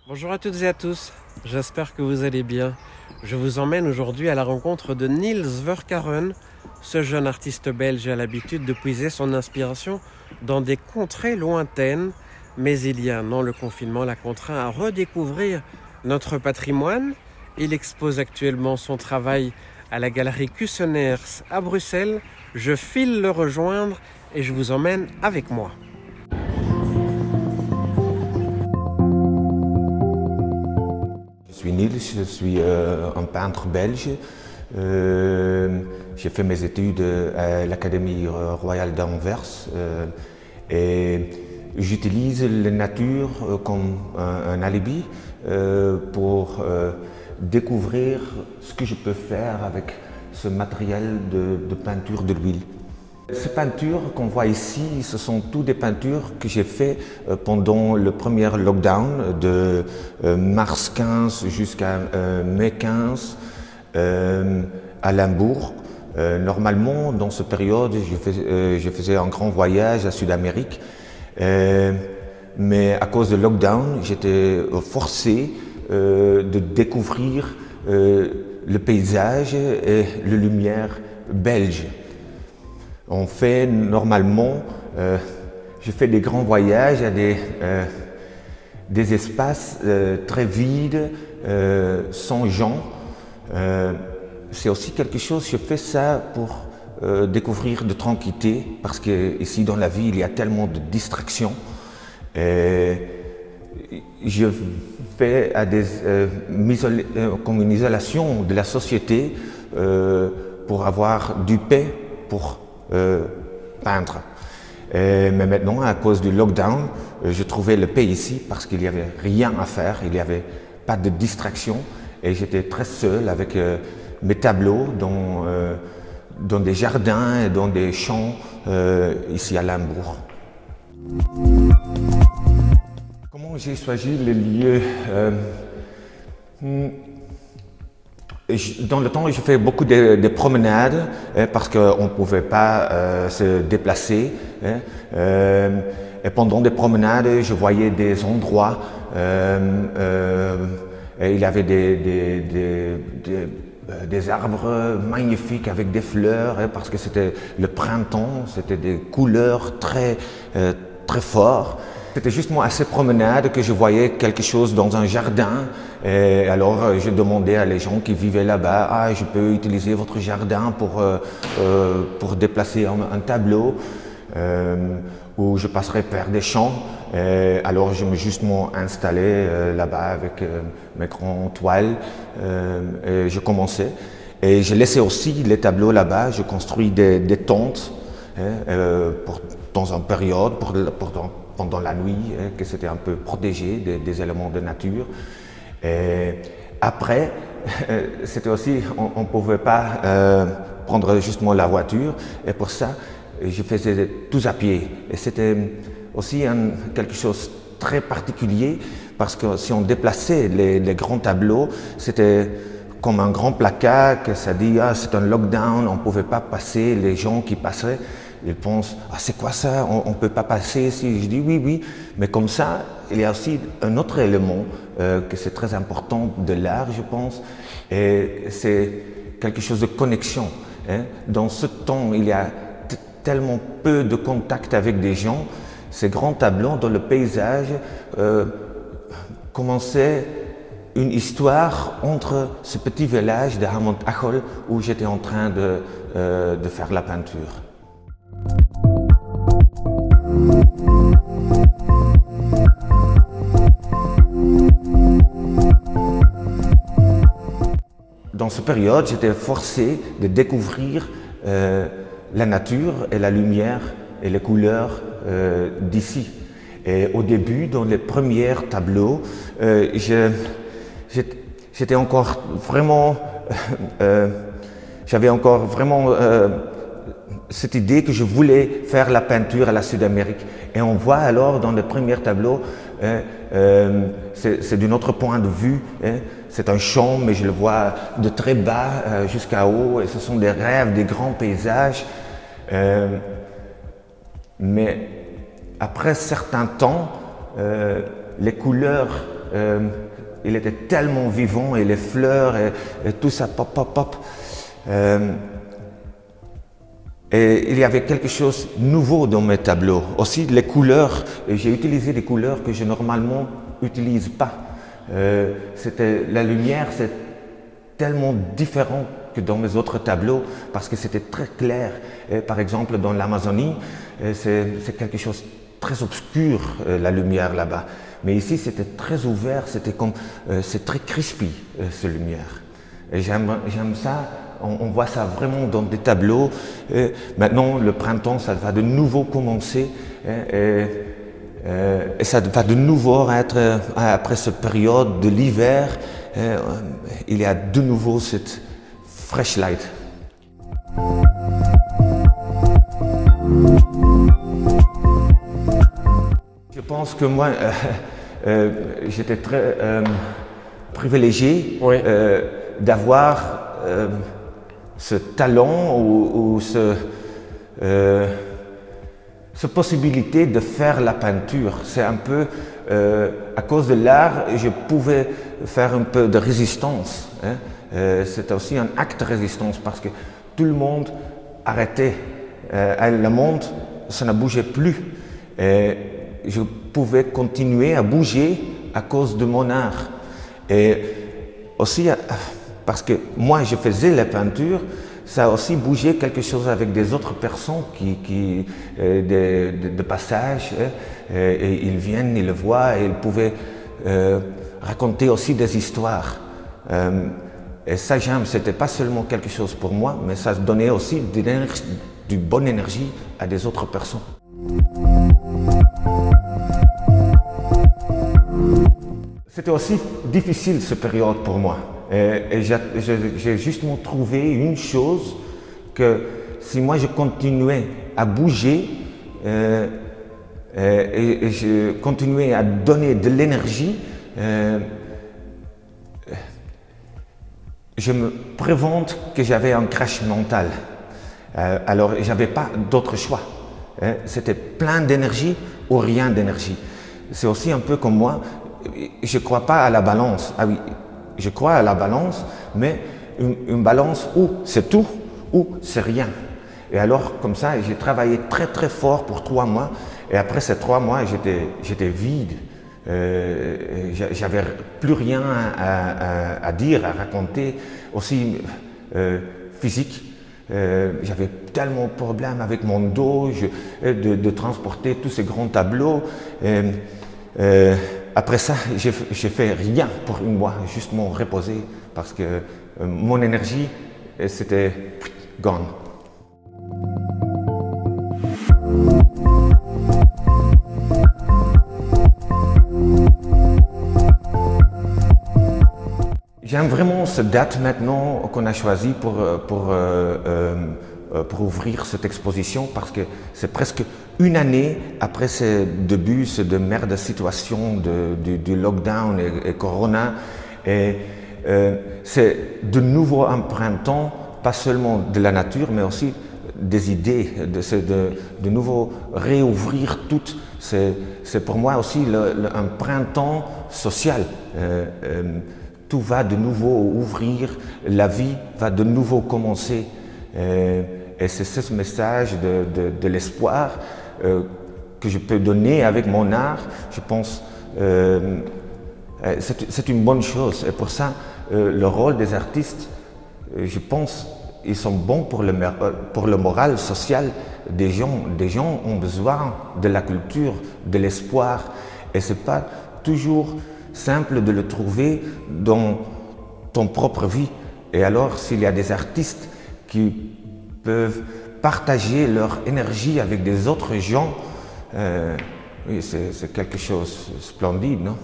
Bonjour à toutes et à tous, j'espère que vous allez bien. Je vous emmène aujourd'hui à la rencontre de Niels Verkaren. Ce jeune artiste belge a l'habitude de puiser son inspiration dans des contrées lointaines. Mais il y a un an, le confinement l'a contraint à redécouvrir notre patrimoine. Il expose actuellement son travail à la galerie Kussenaers à Bruxelles. Je file le rejoindre et je vous emmène avec moi. Je suis Niels, je suis un peintre belge. J'ai fait mes études à l'Académie royale d'Anvers et j'utilise la nature comme un alibi pour découvrir ce que je peux faire avec ce matériel de peinture de l'huile. Ces peintures qu'on voit ici, ce sont toutes des peintures que j'ai faites pendant le premier lockdown de mars 15 jusqu'à mai 15 à Limbourg. Normalement, dans cette période, je faisais un grand voyage à Sud-Amérique, mais à cause de lockdown, j'étais forcé de découvrir le paysage et la lumière belge. On fait normalement, je fais des grands voyages à des espaces très vides, sans gens. C'est aussi quelque chose, je fais ça pour découvrir de tranquillité, parce qu'ici dans la ville, il y a tellement de distractions. Je fais comme une isolation de la société pour avoir du paix pour peindre. Mais maintenant, à cause du lockdown, je trouvais le paix ici parce qu'il n'y avait rien à faire, il n'y avait pas de distraction et j'étais très seul avec mes tableaux dans des jardins et dans des champs ici à Limbourg. Comment j'ai choisi les lieux? Dans le temps, je fais beaucoup de promenades parce qu'on ne pouvait pas se déplacer. Et pendant des promenades, je voyais des endroits. Et il y avait des arbres magnifiques avec des fleurs parce que c'était le printemps, c'était des couleurs très fortes. C'était justement à ces promenades que je voyais quelque chose dans un jardin. Et alors je demandais à les gens qui vivaient là-bas, ah, je peux utiliser votre jardin pour déplacer un tableau où je passerai par des champs. Et alors je me justement installé là-bas avec mes grandes toiles et je commençais. Et je laissais aussi les tableaux là-bas, je construis des tentes dans une période, pendant la nuit, que c'était un peu protégé des éléments de nature. Et après, c'était aussi, on ne pouvait pas prendre justement la voiture, et pour ça, je faisais tout à pied. Et c'était aussi quelque chose de très particulier, parce que si on déplaçait les grands tableaux, c'était comme un grand placard, que ça dit, ah, c'est un lockdown, on ne pouvait pas passer, les gens qui passeraient. Ils pensent, ah, c'est quoi ça, on ne peut pas passer ici. Je dis oui, oui, mais comme ça, il y a aussi un autre élément que c'est très important de l'art, je pense, et c'est quelque chose de connexion. Dans ce temps, il y a tellement peu de contact avec des gens. Ces grands tableaux dans le paysage commençaient une histoire entre ce petit village de Hamont-Achel où j'étais en train de faire la peinture. Dans cette période, j'étais forcé de découvrir la nature et la lumière et les couleurs d'ici. Et au début, dans les premiers tableaux, j'étais encore vraiment, j'avais encore vraiment cette idée que je voulais faire la peinture à la Sud-Amérique. Et on voit alors dans le premier tableau, c'est d'un autre point de vue, c'est un champ, mais je le vois de très bas jusqu'à haut, et ce sont des rêves, des grands paysages. Mais après un certain temps, les couleurs il était tellement vivant et les fleurs et tout ça, pop, pop, pop. Et il y avait quelque chose de nouveau dans mes tableaux. Aussi les couleurs, j'ai utilisé des couleurs que je normalement n'utilise pas. La lumière, c'est tellement différent que dans mes autres tableaux parce que c'était très clair. Et par exemple, dans l'Amazonie, c'est quelque chose de très obscur, la lumière là-bas. Mais ici, c'était très ouvert, c'est très crispy, cette lumière. Et j'aime ça, on voit ça vraiment dans des tableaux. Et maintenant, le printemps, ça va de nouveau commencer. Et ça va de nouveau être, après cette période de l'hiver, il y a de nouveau cette fresh light. Je pense que moi, j'étais très privilégié Oui. d'avoir ce talent ou cette possibilité de faire la peinture. C'est un peu, à cause de l'art, je pouvais faire un peu de résistance. Hein. C'était aussi un acte de résistance parce que tout le monde arrêtait. Le monde, ça ne bougeait plus. Et je pouvais continuer à bouger à cause de mon art. Et aussi, parce que moi, je faisais la peinture, ça a aussi bougé quelque chose avec des autres personnes de passage. Et ils viennent, ils le voient, et ils pouvaient raconter aussi des histoires. Et ça, j'aime, c'était pas seulement quelque chose pour moi, mais ça donnait aussi de bonne énergie à des autres personnes. C'était aussi difficile cette période pour moi. Et j'ai justement trouvé une chose que si moi je continuais à bouger et je continuais à donner de l'énergie, je me prévente que j'avais un crash mental. Alors j'avais pas d'autre choix. C'était plein d'énergie ou rien d'énergie. C'est aussi un peu comme moi. Je ne crois pas à la balance. Ah oui, je crois à la balance, mais une balance où c'est tout ou c'est rien. Et alors, comme ça, j'ai travaillé très très fort pour 3 mois. Et après ces 3 mois, j'étais vide. J'avais plus rien à dire, à raconter. Aussi physique. J'avais tellement de problèmes avec mon dos, de transporter tous ces grands tableaux. Après ça, j'ai fait rien pour 1 mois, juste me reposer parce que mon énergie, c'était gone. J'aime vraiment cette date maintenant qu'on a choisie pour ouvrir cette exposition parce que c'est presque 1 année après ce début de merde de situation du lockdown et Corona. Et c'est de nouveau un printemps, pas seulement de la nature, mais aussi des idées, de nouveau réouvrir tout. C'est pour moi aussi un printemps social. Tout va de nouveau ouvrir, la vie va de nouveau commencer. Et c'est ce message de l'espoir que je peux donner avec mon art. Je pense c'est une bonne chose. Et pour ça, le rôle des artistes, je pense, ils sont bons pour le moral social des gens. Des gens ont besoin de la culture, de l'espoir. Et ce n'est pas toujours simple de le trouver dans ton propre vie. Et alors, s'il y a des artistes qui peuvent partager leur énergie avec des autres gens, oui, c'est quelque chose de splendide, non?